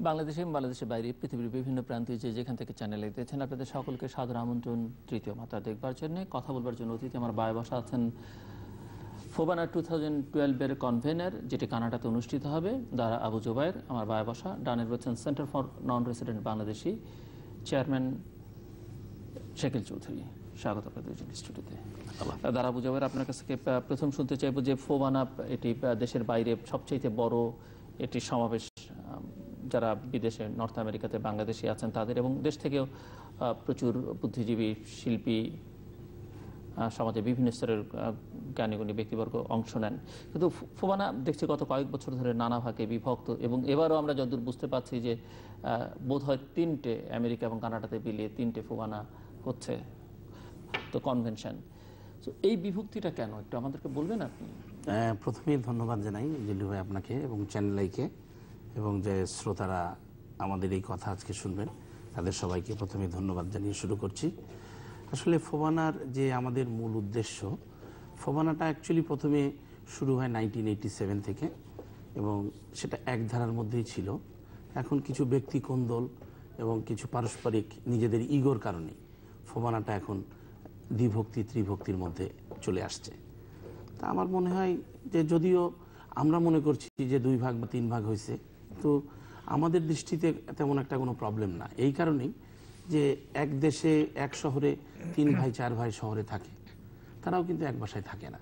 বাংলাদেশে এবং বাংলাদেশের বাইরে পৃথিবীর বিভিন্ন প্রান্তে যেখান থেকে চ্যানেলে দেখছেন, আপনাদের সকলকে সাদর আমন্ত্রণ তৃতীয় মাত্রা দেখবার জন্য। কথা বলবার জন্য অতিথি আমার বায়ে বসা আছেন ফোবানা 2012-এর কনভেনার, যেটি কানাডাতে অনুষ্ঠিত হবে, দারা আবু জুবায়ের আমার বায়ে বসা। ডানে রয়েছেন centre for non resident Bangladeshi chairman Shakil Chowdhury. স্বাগত আপনাদের স্টুডিওতে। দারা আবু জুবায়ের, আপনার কাছ থেকে প্রথম শুনতে চাইব যে ফোবানা এটি দেশের বাইরে সবচেয়ে বড় এটি সমাবেশ, যারা বিদেশে নর্থ আমেরিকাতে বাংলাদেশি আছেন তাদের, এবং দেশ থেকেও প্রচুর বুদ্ধিজীবী, শিল্পী, সমাজে বিভিন্ন স্তরের জ্ঞানীগুণী ব্যক্তিবর্গ অংশ নেন। কিন্তু ফোবানা দেখছি গত কয়েক বছর ধরে নানা ভাগে বিভক্ত, এবং এবারও আমরা যতদূর বুঝতে পারছি যে বোধহয় তিনটে, আমেরিকা এবং কানাডাতে মিলিয়ে তিনটে ফোবানা হচ্ছে, তো কনভেনশন। তো এই বিভক্তিটা কেন একটু আমাদেরকে বলবেন আপনি? প্রথমেই ধন্যবাদ জানাই জিল্লু ভাই আপনাকে এবং চ্যানেল আইকে, এবং যে শ্রোতারা আমাদের এই কথা আজকে শুনবেন তাদের সবাইকে প্রথমে ধন্যবাদ জানিয়ে শুরু করছি। আসলে ফোবানার যে আমাদের মূল উদ্দেশ্য, ফোবানাটা অ্যাকচুয়ালি প্রথমে শুরু হয় 1987 থেকে, এবং সেটা এক ধারার মধ্যেই ছিল। এখন কিছু ব্যক্তি কোন্দল এবং কিছু পারস্পরিক নিজেদের ইগোর কারণে ফোবানাটা এখন দ্বিভক্তি ত্রিভক্তির মধ্যে চলে আসছে। তা আমার মনে হয় যে যদিও আমরা মনে করছি যে 2 ভাগ বা 3 ভাগ হয়েছে, তো আমাদের দৃষ্টিতে তেমন একটা কোনো প্রবলেম না। এই কারণেই যে এক দেশে এক শহরে 3 ভাই 4 ভাই শহরে থাকে, তারাও কিন্তু এক বাসায় থাকে না,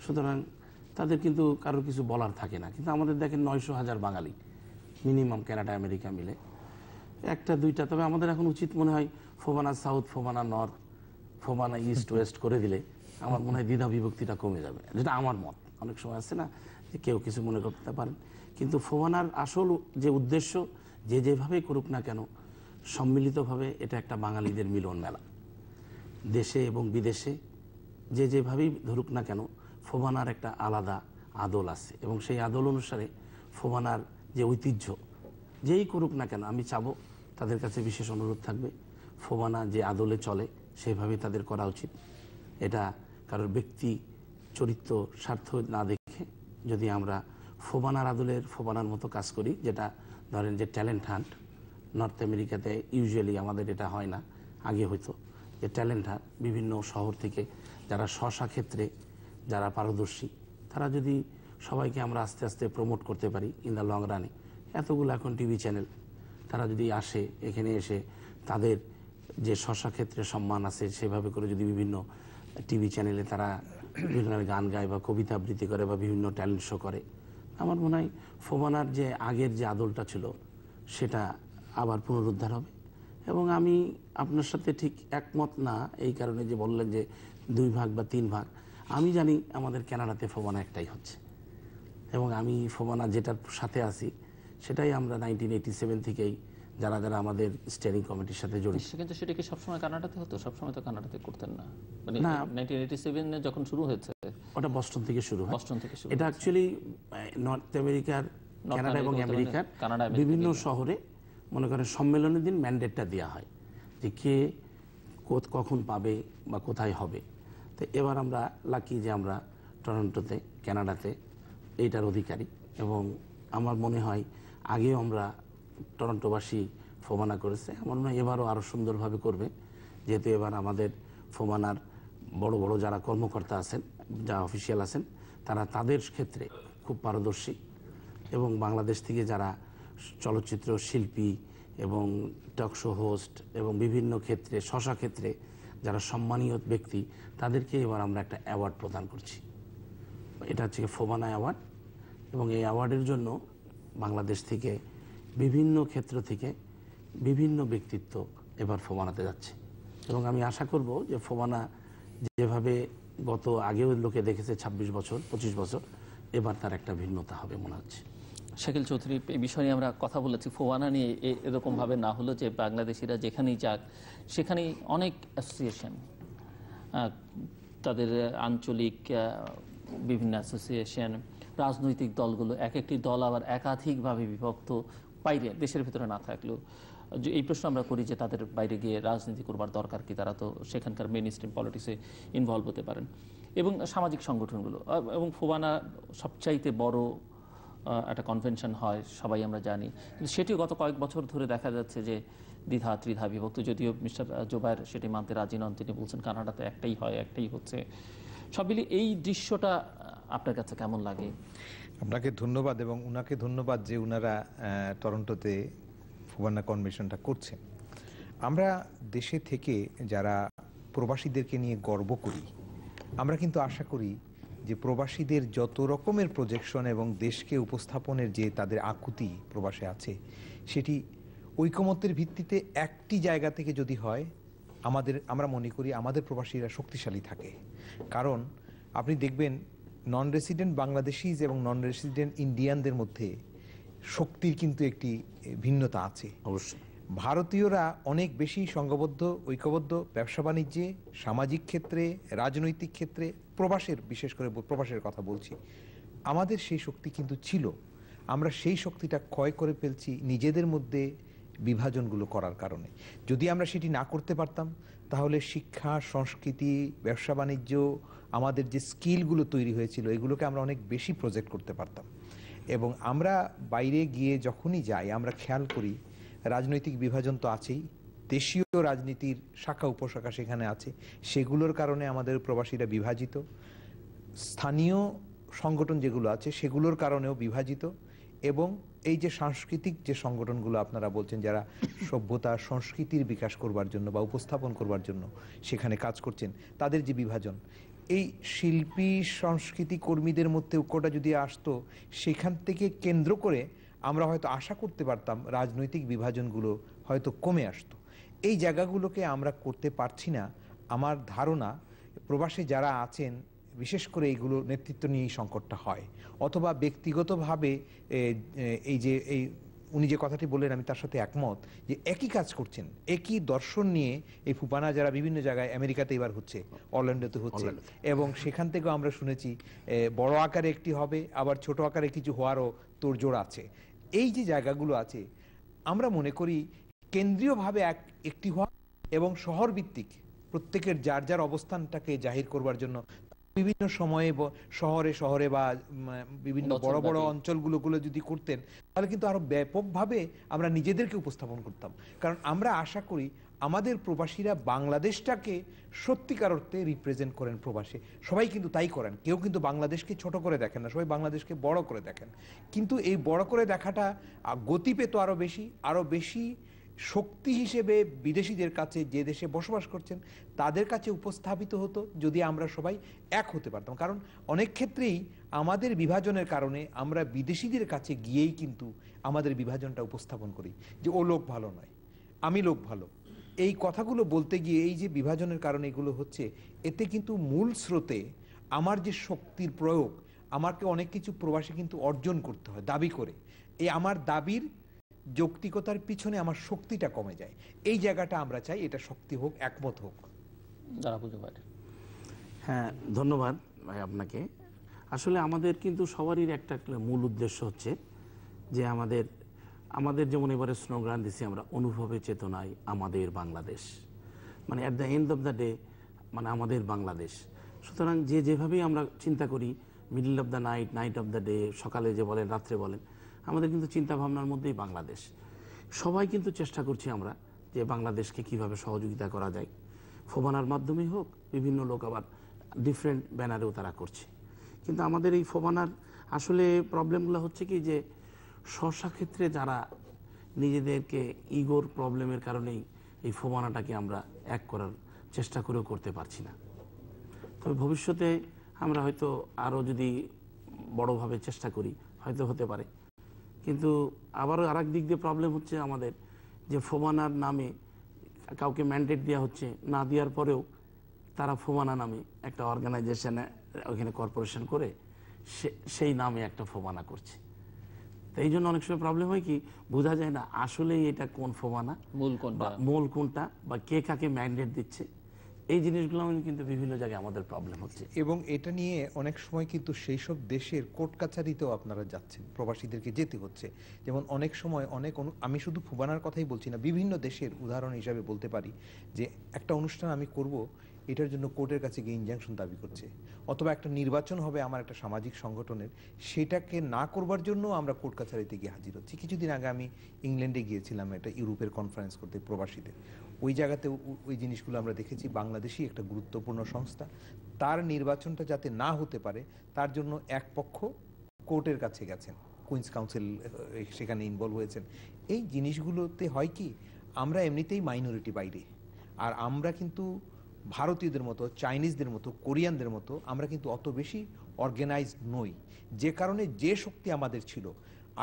সুতরাং তাদের কিন্তু কারোর কিছু বলার থাকে না। কিন্তু আমাদের দেখেন 900,000 বাঙালি মিনিমাম কানাডা আমেরিকা মিলে, একটা দুইটা। তবে আমাদের এখন উচিত মনে হয় FOBANA south, FOBANA north, FOBANA east West করে দিলে আমার মনে হয় দ্বিধা বিভক্তিটা কমে যাবে, যেটা আমার মত। অনেক সময় আছে না যে কেউ কিছু মনে করতে পারেন, কিন্তু ফোবানার আসল যে উদ্দেশ্য, যে যেভাবেই করুক না কেন, সম্মিলিতভাবে এটা একটা বাঙালিদের মিলন মেলা। দেশে এবং বিদেশে যে যেভাবেই ধরুক না কেন, ফোবানার একটা আলাদা আদল আছে, এবং সেই আদল অনুসারে ফোবানার যে ঐতিহ্য, যেই করুক না কেন, আমি চাবো তাদের কাছে বিশেষ অনুরোধ থাকবে, ফোবানা যে আদলে চলে সেভাবেই তাদের করা উচিত। এটা কারোর ব্যক্তি চরিত্র স্বার্থ না দেখে যদি আমরা ফোবানার আদলের ফোবানার মতো কাজ করি, যেটা ধরেন যে ট্যালেন্ট হান্ট, নর্থ আমেরিকাতে ইউজুয়ালি আমাদের এটা হয় না, আগে হয়তো, যে ট্যালেন্ট হান্ট, বিভিন্ন শহর থেকে যারা স্ব ক্ষেত্রে যারা পারদর্শী, তারা যদি সবাইকে আমরা আস্তে আস্তে প্রমোট করতে পারি ইন দ্য লং রানে, এতগুলো এখন টিভি চ্যানেল, তারা যদি আসে এখানে এসে তাদের যে স্ব ক্ষেত্রে সম্মান আছে সেভাবে করে যদি বিভিন্ন টিভি চ্যানেলে তারা বিভিন্ন গান গায় বা কবিতা আবৃত্তি করে বা বিভিন্ন ট্যালেন্ট শো করে, আমার মনে হয় ফোবানার যে আগের যে আদলটা ছিল সেটা আবার পুনরুদ্ধার হবে। এবং আমি আপনার সাথে ঠিক একমত না এই কারণে যে বললেন যে 2 ভাগ বা 3 ভাগ। আমি জানি আমাদের কানাডাতে ফোবানা একটাই হচ্ছে, এবং আমি ফোবানা যেটার সাথে আছি সেটাই আমরা 1987 থেকেই যারা যারা আমাদের স্টিয়ারিং কমিটির সাথে জড়িত। কিন্তু সেটা কি সবসময় কানাডাতে হতো? সবসময় তো কানাডাতে করতেন না, মানে 1987 যখন শুরু হয়েছে ওটা বস্টন থেকে শুরু হয়। বস্টন থেকে শুরু। এটা অ্যাকচুয়ালি নর্থ আমেরিকার, কানাডা এবং আমেরিকার বিভিন্ন শহরে মনে করেন সম্মেলনের দিন ম্যান্ডেটটা দেওয়া হয় যে কে কখন পাবে বা কোথায় হবে। তো এবার আমরা লাকি যে আমরা টরন্টোতে, কানাডাতে এইটার অধিকারী, এবং আমার মনে হয় আগেও আমরা টরন্টোবাসী ফোবানা করেছে, আমার মনে হয় এবারও আরও সুন্দরভাবে করবে, যেহেতু এবার আমাদের ফোবানার বড় বড় যারা কর্মকর্তা আছেন, যারা অফিসিয়াল আছেন, তারা তাদের ক্ষেত্রে খুব পারদর্শী, এবং বাংলাদেশ থেকে যারা চলচ্চিত্র শিল্পী এবং টকশো হোস্ট এবং বিভিন্ন ক্ষেত্রে ক্ষেত্রে যারা সম্মানীয় ব্যক্তি, তাদেরকে এবার আমরা একটা অ্যাওয়ার্ড প্রদান করছি। এটা হচ্ছে ফোবানা অ্যাওয়ার্ড, এবং এই অ্যাওয়ার্ডের জন্য বাংলাদেশ থেকে বিভিন্ন ক্ষেত্র থেকে বিভিন্ন ব্যক্তিত্ব এবার ফোবানাতে যাচ্ছে, এবং আমি আশা করব যে ফোবানা যেভাবে গত আগেও লোকে দেখেছে 26 বছর 25 বছর, এবার তার একটা ভিন্নতা হবে মনে হচ্ছে। শাকিল চৌধুরী, এই বিষয় নিয়ে আমরা কথা বলেছি। ফোবানা নিয়ে এরকমভাবে না হলো যে বাংলাদেশিরা যেখানেই যাক সেখানেই অনেক অ্যাসোসিয়েশন, তাদের আঞ্চলিক বিভিন্ন অ্যাসোসিয়েশন, রাজনৈতিক দলগুলো, এক একটি দল আবার একাধিকভাবে বিভক্ত, বাইরে দেশের ভিতরে না থাকলেও। যে এই প্রশ্ন আমরা করি যে তাদের বাইরে গিয়ে রাজনীতি করবার দরকার কি, তারা তো সেখানকার মেইন স্ট্রিম পলিটিক্সে ইনভলভ হতে পারেন। এবং সামাজিক সংগঠনগুলো, এবং ফোবানা সবচাইতে বড় একটা কনভেনশন হয়, সবাই আমরা জানি, কিন্তু সেটিও গত কয়েক বছর ধরে দেখা যাচ্ছে যে দ্বিধা ত্রিধা বিভক্ত। যদিও মিস্টার জোবায়ের সেটি মানতে রাজি নন, তিনি বলছেন কানাডাতে একটাই হয়, একটাই হচ্ছে। সব মিলিয়ে এই দৃশ্যটা আপনার কাছে কেমন লাগে? আপনাকে ধন্যবাদ এবং উনাকে ধন্যবাদ যে উনারা টরন্টোতে ফুবানা কনভেনশনটা করছেন। আমরা দেশে থেকে যারা প্রবাসীদেরকে নিয়ে গর্ব করি, আমরা কিন্তু আশা করি যে প্রবাসীদের যত রকমের প্রজেকশন এবং দেশকে উপস্থাপনের যে তাদের আকুতি প্রবাসে আছে, সেটি ঐকমত্যের ভিত্তিতে একটি জায়গা থেকে যদি হয়, আমরা মনে করি আমাদের প্রবাসীরা শক্তিশালী থাকে। কারণ আপনি দেখবেন নন রেসিডেন্ট বাংলাদেশিজ এবং নন রেসিডেন্ট ইন্ডিয়ানদের মধ্যে শক্তির কিন্তু একটি ভিন্নতা আছে। অবশ্যই ভারতীয়রা অনেক বেশি সংঘবদ্ধ, ঐক্যবদ্ধ ব্যবসা বাণিজ্যে, সামাজিক ক্ষেত্রে, রাজনৈতিক ক্ষেত্রে, বিশেষ করে প্রবাসের কথা বলছি। আমাদের সেই শক্তি কিন্তু ছিল, আমরা সেই শক্তিটা ক্ষয় করে ফেলছি নিজেদের মধ্যে বিভাজনগুলো করার কারণে। যদি আমরা সেটি না করতে পারতাম, তাহলে শিক্ষা, সংস্কৃতি, ব্যবসা বাণিজ্য, আমাদের যে স্কিলগুলো তৈরি হয়েছিল, এগুলোকে আমরা অনেক বেশি প্রজেক্ট করতে পারতাম। এবং আমরা বাইরে গিয়ে যখনই যাই, আমরা খেয়াল করি রাজনৈতিক বিভাজন তো আছেই, দেশীয় রাজনীতির শাখা উপশাখা সেখানে আছে, সেগুলোর কারণে আমাদের প্রবাসীরা বিভাজিত। স্থানীয় সংগঠন যেগুলো আছে সেগুলোর কারণেও বিভাজিত। এবং এই যে সাংস্কৃতিক যে সংগঠনগুলো আপনারা বলছেন, যারা সভ্যতা সংস্কৃতির বিকাশ করবার জন্য বা উপস্থাপন করবার জন্য সেখানে কাজ করছেন, তাদের যে বিভাজন, এই শিল্পী সংস্কৃতি কর্মীদের মধ্যে ঐক্যটা যদি আসতো, সেখান থেকে কেন্দ্র করে আমরা হয়তো আশা করতে পারতাম রাজনৈতিক বিভাজনগুলো হয়তো কমে আসতো। এই জায়গাগুলোকে আমরা করতে পারছি না। আমার ধারণা প্রবাসী যারা আছেন, বিশেষ করে এইগুলো নেতৃত্ব নিয়ে এই সংকটটা হয়, অথবা ব্যক্তিগতভাবে এই উনি যে কথাটি বললেন আমি তার সাথে একমত, যে একই কাজ করছেন, একই দর্শন নিয়ে এই ফুপানা যারা বিভিন্ন জায়গায়, আমেরিকাতে এবার হচ্ছে, অরল্যান্ডোতে হচ্ছে, এবং সেখান থেকেও আমরা শুনেছি বড় আকারে একটি হবে, আবার ছোট আকারে কিছু হওয়ারও তোড়জোড় আছে। এই যে জায়গাগুলো আছে, আমরা মনে করি কেন্দ্রীয়ভাবে একটি হওয়া এবং শহর ভিত্তিক প্রত্যেকের যার যার অবস্থানটাকে জাহির করবার জন্য বিভিন্ন সময়ে শহরে শহরে বা বিভিন্ন বড় বড় অঞ্চলগুলো যদি করতেন, তাহলে কিন্তু আরো ব্যাপকভাবে আমরা নিজেদেরকে উপস্থাপন করতাম। কারণ আমরা আশা করি আমাদের প্রবাসীরা বাংলাদেশটাকে সত্যিকার অর্থে রিপ্রেজেন্ট করেন। প্রবাসে সবাই কিন্তু তাই করেন, কেউ কিন্তু বাংলাদেশকে ছোট করে দেখেন না, সবাই বাংলাদেশকে বড় করে দেখেন। কিন্তু এই বড় করে দেখাটা গতি পেত আরো বেশি শক্তি হিসেবে বিদেশিদের কাছে, যে দেশে বসবাস করছেন তাদের কাছে উপস্থাপিত হতো যদি আমরা সবাই এক হতে পারতাম। কারণ অনেক ক্ষেত্রেই আমাদের বিভাজনের কারণে আমরা বিদেশিদের কাছে গিয়েই কিন্তু আমাদের বিভাজনটা উপস্থাপন করি, যে ও লোক ভালো নয়, আমি লোক ভালো। এই কথাগুলো বলতে গিয়ে এই যে বিভাজনের কারণে এগুলো হচ্ছে, এতে কিন্তু মূল স্রোতে আমার যে শক্তির প্রয়োগ, আমাকে অনেক কিছু প্রবাসী কিন্তু অর্জন করতে হয় দাবি করে। এই আমার দাবির যৌক্তিকতার পিছনে আমার শক্তিটা কমে যায়। এই জায়গাটা আমরা চাই এটা শক্তি হোক, একমত হোক। হ্যাঁ, ধন্যবাদ ভাই আপনাকে। আসলে আমাদের কিন্তু সবারই একটা মূল উদ্দেশ্য হচ্ছে যে আমাদের যেমন এবারে স্লোগান দিছি আমরা, অনুভবে চেতনায় আমাদের বাংলাদেশ, মানে at the end of the day মানে আমাদের বাংলাদেশ। সুতরাং যেভাবেই আমরা চিন্তা করি, middle of the night of the day, সকালে যে বলেন রাত্রে বলেন, আমাদের কিন্তু চিন্তা ভাবনার মধ্যেই বাংলাদেশ। সবাই কিন্তু চেষ্টা করছি আমরা যে বাংলাদেশকে কিভাবে সহযোগিতা করা যায়, ফোবানার মাধ্যমেই হোক, বিভিন্ন লোক আবার ডিফারেন্ট ব্যানারেও তারা করছে। কিন্তু আমাদের এই ফোবানার আসলে প্রবলেমগুলো হচ্ছে কি, যে ক্ষেত্রে যারা নিজেদেরকে ইগোর প্রবলেমের কারণেই এই ফোবানাটাকে আমরা এক করার চেষ্টা করেও করতে পারছি না। তবে ভবিষ্যতে আমরা হয়তো আরও যদি বড়োভাবে চেষ্টা করি হয়তো হতে পারে। কিন্তু আবারও আর এক দিক দিয়ে প্রবলেম হচ্ছে আমাদের, যে ফোবানার নামে কাউকে ম্যান্ডেট দেওয়া হচ্ছে, না দেওয়ার পরেও তারা ফোবানা নামে একটা অর্গানাইজেশনে ওইখানে কর্পোরেশন করে সেই নামে একটা ফোবানা করছে। তো এই জন্য অনেক সময় প্রবলেম হয় কি, বোঝা যায় না আসলেই এটা কোন ফোবানা, মূল কোনটা, বা কে কাকে ম্যান্ডেট দিচ্ছে। এই জিনিসগুলো কিন্তু বিভিন্ন জায়গায় আমাদের প্রবলেম হচ্ছে। এবং এটা নিয়ে অনেক সময় কিন্তু সেই সব দেশের কোর্ট কাছারিতেও আপনারা যাচ্ছেন, প্রবাসীদেরকে যেতে হচ্ছে। যেমন অনেক সময় আমি শুধু ফুবানার কথাই বলছি না, বিভিন্ন দেশের উদাহরণ হিসাবে বলতে পারি যে একটা অনুষ্ঠান আমি করব, এটার জন্য কোর্টের কাছে গিয়ে ইনজাংশন দাবি করছে, অথবা একটা নির্বাচন হবে আমার একটা সামাজিক সংগঠনের, সেটাকে না করবার জন্য আমরা কোর্ট কাছারিতে গিয়ে হাজির হচ্ছি। কিছুদিন আগে আমি ইংল্যান্ডে গিয়েছিলাম একটা ইউরোপের কনফারেন্স করতে প্রবাসীদের, ওই জায়গাতে ওই জিনিসগুলো আমরা দেখেছি। বাংলাদেশই একটা গুরুত্বপূর্ণ সংস্থা, তার নির্বাচনটা যাতে না হতে পারে তার জন্য এক পক্ষ কোর্টের কাছে গেছেন, কুইন্স কাউন্সিল সেখানে ইনভলভ হয়েছেন। এই জিনিসগুলোতে হয় কি, আমরা এমনিতেই মাইনরিটি বাইরে, আর আমরা কিন্তু ভারতীয়দের মতো, চাইনিজদের মতো, কোরিয়ানদের মতো আমরা কিন্তু অত বেশি অর্গানাইজড নই, যে কারণে যে শক্তি আমাদের ছিল,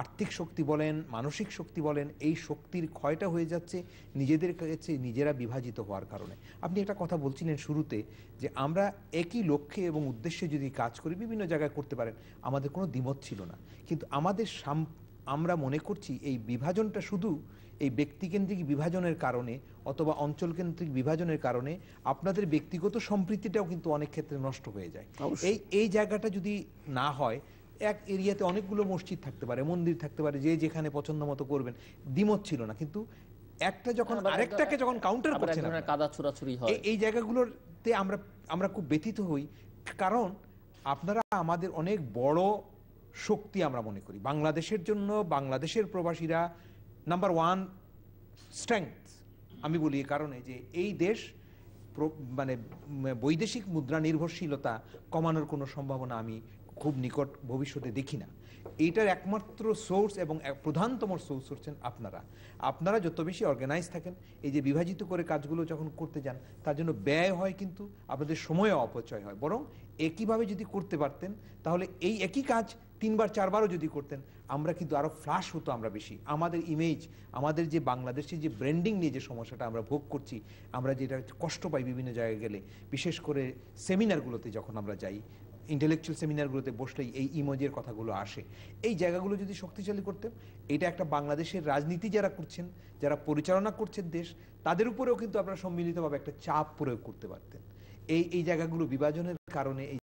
আর্থিক শক্তি বলেন, মানসিক শক্তি বলেন, এই শক্তির ক্ষয়টা হয়ে যাচ্ছে নিজেদের কাছে নিজেরা বিভাজিত হওয়ার কারণে। আপনি একটা কথা বলছিলেন শুরুতে যে আমরা একই লক্ষ্যে এবং উদ্দেশ্যে যদি কাজ করি, বিভিন্ন জায়গায় করতে পারেন, আমাদের কোনো দ্বিমত ছিল না। কিন্তু আমরা মনে করছি এই বিভাজনটা শুধু এই ব্যক্তিকেন্দ্রিক বিভাজনের কারণে অথবা অঞ্চলকেন্দ্রিক বিভাজনের কারণে আপনাদের ব্যক্তিগত সম্প্রীতিটাও কিন্তু অনেক ক্ষেত্রে নষ্ট হয়ে যায়। এই জায়গাটা যদি না হয়, এক এরিয়াতে অনেকগুলো মসজিদ থাকতে পারে, মন্দির থাকতে পারে, যে যেখানে পছন্দ মতো করবেন, দ্বিমত ছিল না, কিন্তু একটা যখন আরেকটাকে যখন কাউন্টার করছেন, এই জায়গাগুলোতে আমরা খুব ব্যথিত হই। কারণ আপনারা আমাদের অনেক বড় শক্তি আমরা মনে করি। বাংলাদেশের জন্য বাংলাদেশের প্রবাসীরা নাম্বার ওয়ান স্ট্রেংথ আমি বলি, এই কারণে যে এই দেশ মানে বৈদেশিক মুদ্রা নির্ভরশীলতা কমানোর কোনো সম্ভাবনা আমি খুব নিকট ভবিষ্যতে দেখি না। এইটার একমাত্র সোর্স এবং প্রধানতম সোর্স হচ্ছেন আপনারা যত বেশি অর্গানাইজ থাকেন, এই যে বিভাজিত করে কাজগুলো যখন করতে যান, তার জন্য ব্যয় হয়, কিন্তু আপনাদের সময়ও অপচয় হয়। বরং একইভাবে যদি করতে পারতেন, তাহলে এই একই কাজ 3বার 4বারও যদি করতেন, আমরা কিন্তু আরো ফ্লাশ হতো। আমরা বেশি আমাদের ইমেজ, আমাদের যে বাংলাদেশের যে ব্র্যান্ডিং নিয়ে যে সমস্যাটা আমরা ভোগ করছি, আমরা যেটা কষ্ট পাই বিভিন্ন জায়গায় গেলে, বিশেষ করে সেমিনারগুলোতে যখন আমরা যাই, ইন্টেলেকচুয়াল সেমিনারগুলোতে বসলেই এই ইমেজের কথাগুলো আসে। এই জায়গাগুলো যদি শক্তিশালী করতেন, এটা একটা বাংলাদেশের রাজনীতি যারা করছেন, যারা পরিচালনা করছেন দেশ, তাদের উপরেও কিন্তু আপনারা সম্মিলিতভাবে একটা চাপ প্রয়োগ করতে পারতেন। এই জায়গাগুলো বিভাজনের কারণে এই